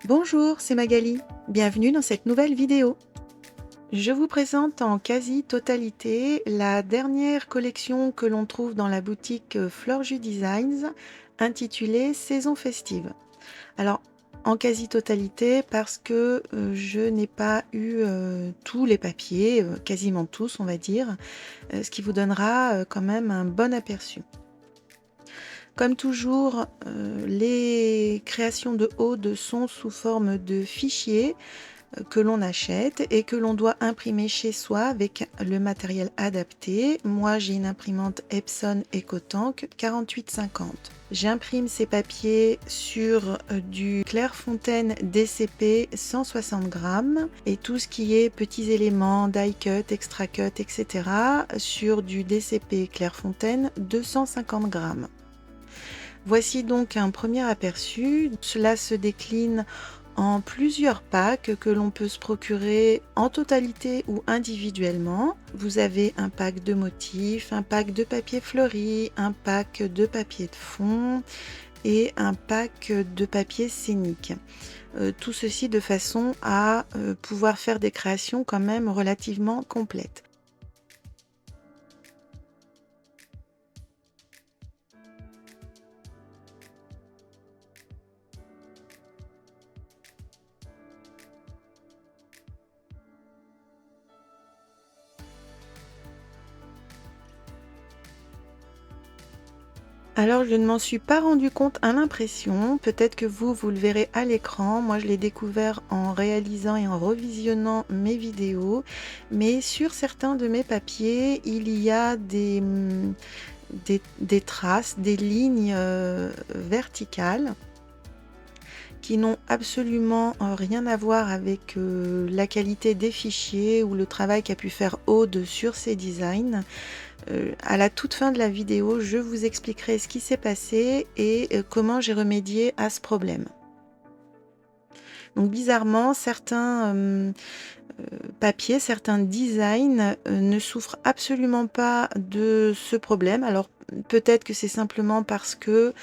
Bonjour, c'est Magali. Bienvenue dans cette nouvelle vidéo. Je vous présente en quasi-totalité la dernière collection que l'on trouve dans la boutique Florju Designs, intitulée Saison festive. Alors, en quasi-totalité parce que je n'ai pas eu tous les papiers, quasiment tous on va dire, ce qui vous donnera quand même un bon aperçu. Comme toujours, les créations de Aude sont sous forme de fichiers que l'on achète et que l'on doit imprimer chez soi avec le matériel adapté. Moi, j'ai une imprimante Epson EcoTank 4850. J'imprime ces papiers sur du Clairefontaine DCP 160 grammes et tout ce qui est petits éléments, die cut, extra cut, etc. sur du DCP Clairefontaine 250 grammes. Voici donc un premier aperçu. Cela se décline en plusieurs packs que l'on peut se procurer en totalité ou individuellement. Vous avez un pack de motifs, un pack de papier fleuri, un pack de papier de fond et un pack de papier scénique. Tout ceci de façon à pouvoir faire des créations quand même relativement complètes. Alors, je ne m'en suis pas rendu compte à l'impression, peut-être que vous le verrez à l'écran. Moi, je l'ai découvert en réalisant et en revisionnant mes vidéos, mais sur certains de mes papiers, il y a des traces, des lignes verticales qui n'ont absolument rien à voir avec la qualité des fichiers ou le travail qu'a pu faire Aude sur ses designs. À la toute fin de la vidéo, je vous expliquerai ce qui s'est passé et comment j'ai remédié à ce problème. Donc bizarrement, certains papiers, certains designs ne souffrent absolument pas de ce problème. Alors peut-être que c'est simplement parce que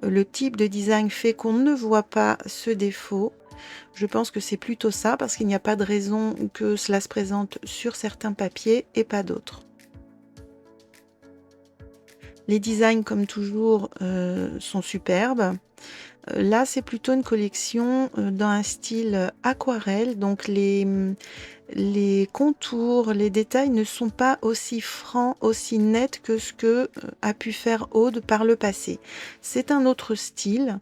le type de design fait qu'on ne voit pas ce défaut. Je pense que c'est plutôt ça, parce qu'il n'y a pas de raison que cela se présente sur certains papiers et pas d'autres. Les designs, comme toujours, sont superbes. Là, c'est plutôt une collection dans un style aquarelle, donc les contours, les détails ne sont pas aussi francs, aussi nets que ce que a pu faire Aude par le passé. C'est un autre style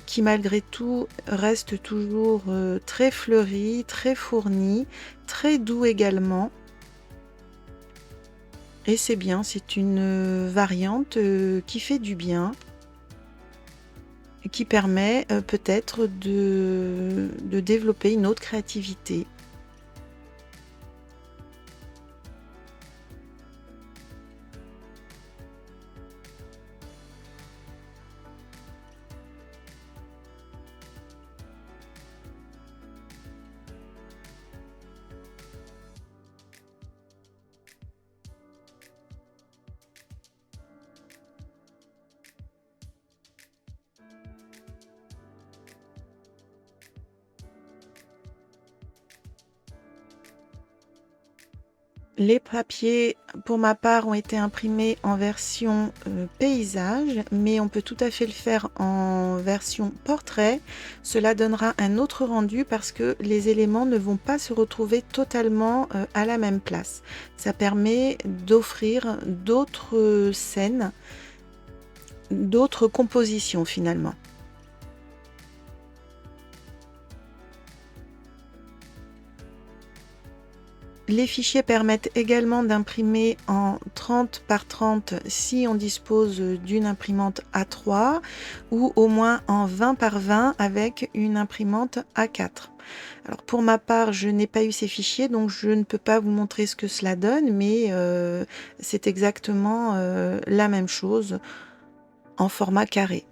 qui malgré tout reste toujours très fleuri, très fourni, très doux également. Et c'est bien, c'est une variante qui fait du bien, qui permet peut-être de développer une autre créativité. Les papiers, pour ma part, ont été imprimés en version paysage, mais on peut tout à fait le faire en version portrait. Cela donnera un autre rendu parce que les éléments ne vont pas se retrouver totalement à la même place. Ça permet d'offrir d'autres scènes, d'autres compositions finalement. Les fichiers permettent également d'imprimer en 30 par 30 si on dispose d'une imprimante A3 ou au moins en 20 par 20 avec une imprimante A4. Alors pour ma part, je n'ai pas eu ces fichiers, donc je ne peux pas vous montrer ce que cela donne, mais c'est exactement la même chose en format carré.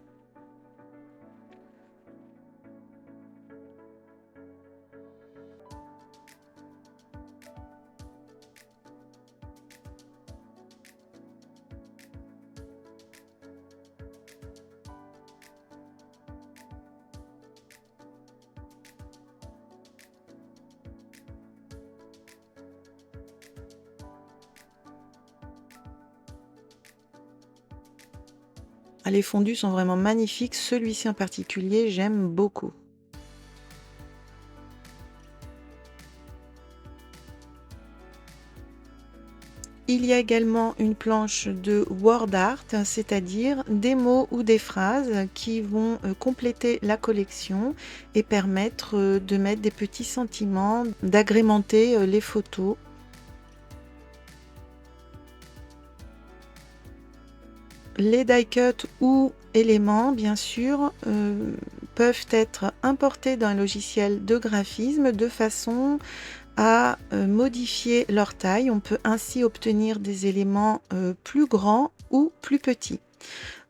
Les fondus sont vraiment magnifiques. Celui-ci en particulier, j'aime beaucoup. Il y a également une planche de word art, c'est-à-dire des mots ou des phrases qui vont compléter la collection et permettre de mettre des petits sentiments, d'agrémenter les photos. Les die-cut ou éléments, bien sûr, peuvent être importés dans un logiciel de graphisme de façon à modifier leur taille. On peut ainsi obtenir des éléments plus grands ou plus petits.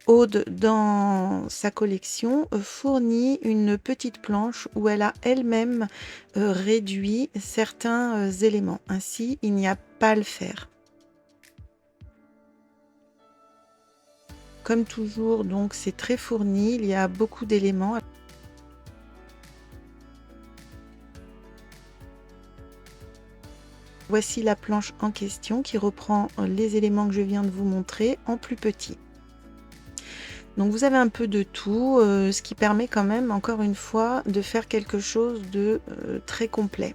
Aude, dans sa collection, fournit une petite planche où elle a elle-même réduit certains éléments. Ainsi, il n'y a pas à le faire. Comme toujours, donc c'est très fourni, il y a beaucoup d'éléments. Voici la planche en question qui reprend les éléments que je viens de vous montrer en plus petit. Donc vous avez un peu de tout, ce qui permet quand même, encore une fois, de faire quelque chose de très complet.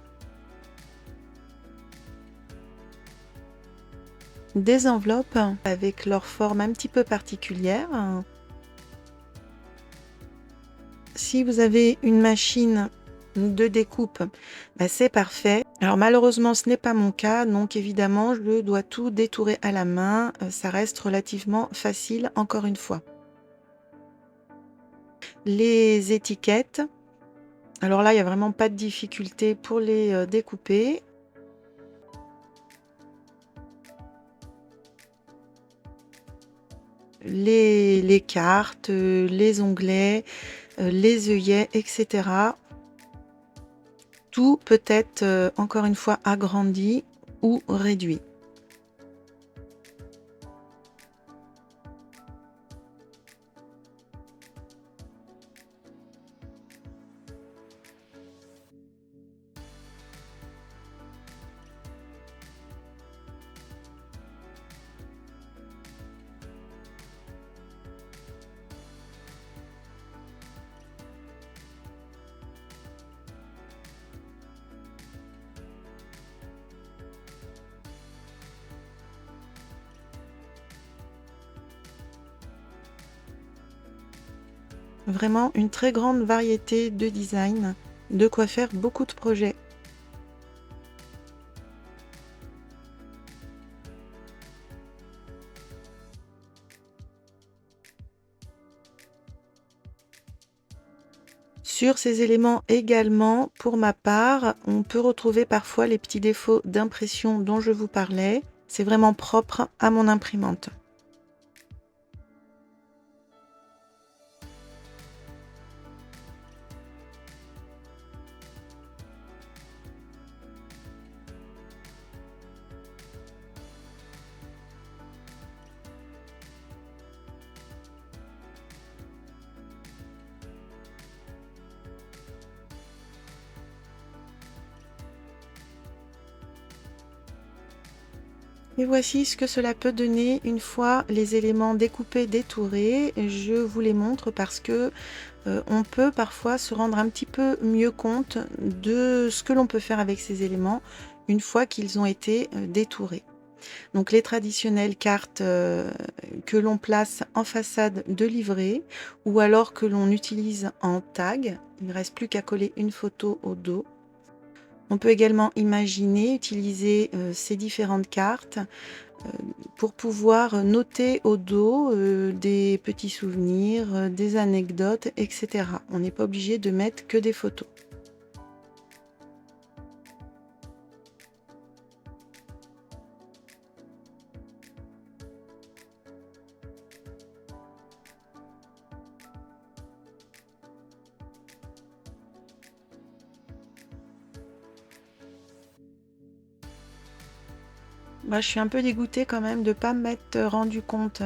Des enveloppes avec leur forme un petit peu particulière. Si vous avez une machine de découpe, c'est parfait. Alors malheureusement ce n'est pas mon cas, donc évidemment je dois tout détourer à la main. Ça reste relativement facile, encore une fois. Les étiquettes, alors là il n'y a vraiment pas de difficulté pour les découper. Les cartes, les onglets, les œillets, etc. Tout peut être encore une fois agrandi ou réduit. Vraiment une très grande variété de designs, de quoi faire beaucoup de projets. Sur ces éléments également, pour ma part, on peut retrouver parfois les petits défauts d'impression dont je vous parlais. C'est vraiment propre à mon imprimante. Et voici ce que cela peut donner une fois les éléments découpés, détourés. Je vous les montre parce que on peut parfois se rendre un petit peu mieux compte de ce que l'on peut faire avec ces éléments une fois qu'ils ont été détourés. Donc les traditionnelles cartes que l'on place en façade de livret ou alors que l'on utilise en tag. Il ne reste plus qu'à coller une photo au dos. On peut également imaginer utiliser ces différentes cartes pour pouvoir noter au dos des petits souvenirs, des anecdotes, etc. On n'est pas obligé de mettre que des photos. Je suis un peu dégoûtée quand même de ne pas m'être rendu compte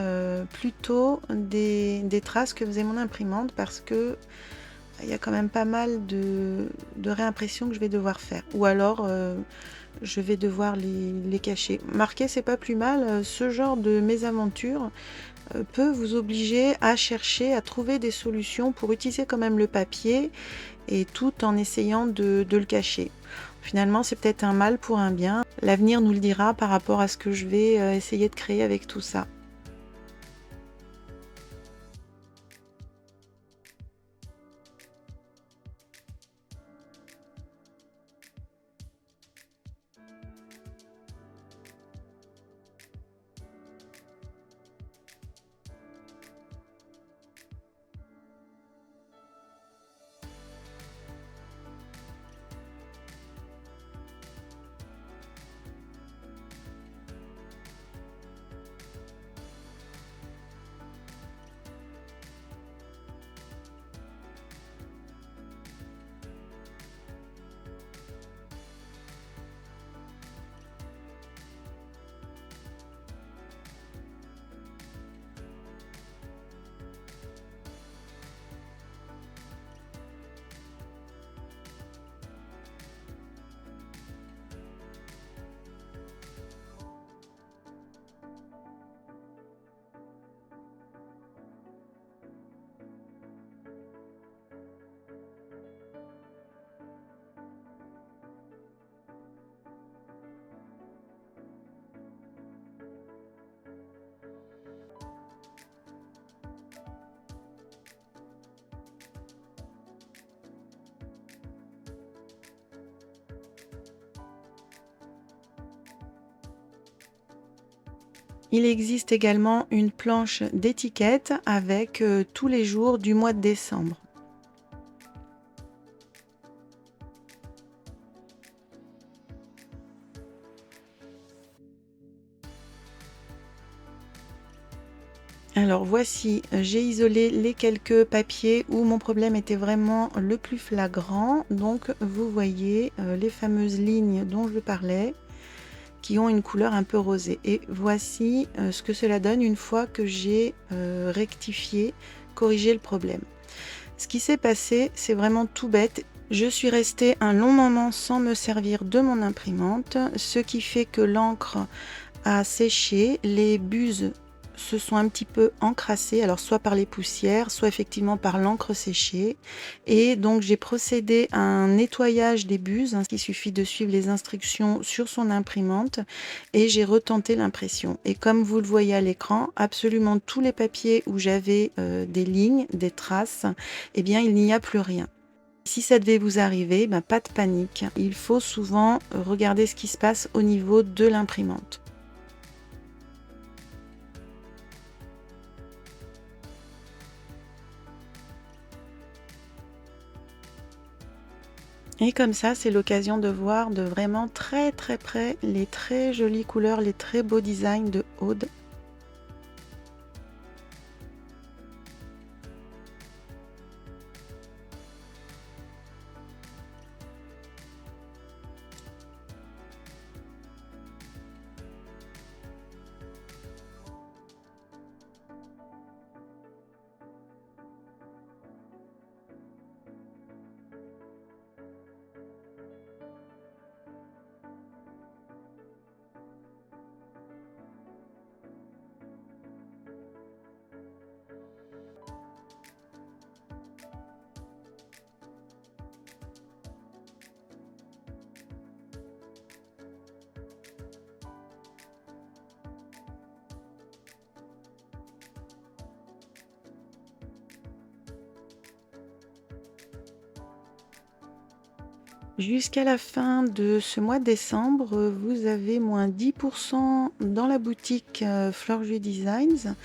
plus tôt des traces que faisait mon imprimante parce que il y a quand même pas mal de réimpressions que je vais devoir faire. Ou alors, je vais devoir les cacher. Marquer, c'est pas plus mal. Ce genre de mésaventure peut vous obliger à chercher, à trouver des solutions pour utiliser quand même le papier et tout en essayant de le cacher. Finalement, c'est peut-être un mal pour un bien. L'avenir nous le dira par rapport à ce que je vais essayer de créer avec tout ça. Il existe également une planche d'étiquette avec tous les jours du mois de décembre. Alors voici, j'ai isolé les quelques papiers où mon problème était vraiment le plus flagrant. Donc vous voyez les fameuses lignes dont je parlais qui ont une couleur un peu rosée. Et voici ce que cela donne une fois que j'ai rectifié, corrigé le problème. Ce qui s'est passé, c'est vraiment tout bête. Je suis restée un long moment sans me servir de mon imprimante, ce qui fait que l'encre a séché, les buses se sont un petit peu encrassées, alors soit par les poussières, soit effectivement par l'encre séchée. Et donc j'ai procédé à un nettoyage des buses, il suffit de suivre les instructions sur son imprimante, et j'ai retenté l'impression. Et comme vous le voyez à l'écran, absolument tous les papiers où j'avais des lignes, des traces, eh bien il n'y a plus rien. Si ça devait vous arriver, pas de panique. Il faut souvent regarder ce qui se passe au niveau de l'imprimante. Et comme ça, c'est l'occasion de voir de vraiment très très près les très jolies couleurs, les très beaux designs de Aude. Jusqu'à la fin de ce mois de décembre, vous avez moins 10% dans la boutique Florju Designs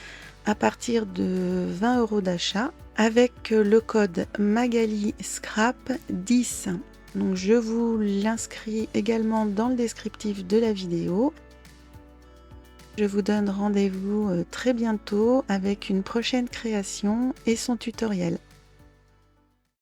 à partir de 20 € d'achat avec le code Magali Scrap 10. Donc je vous l'inscris également dans le descriptif de la vidéo. Je vous donne rendez-vous très bientôt avec une prochaine création et son tutoriel.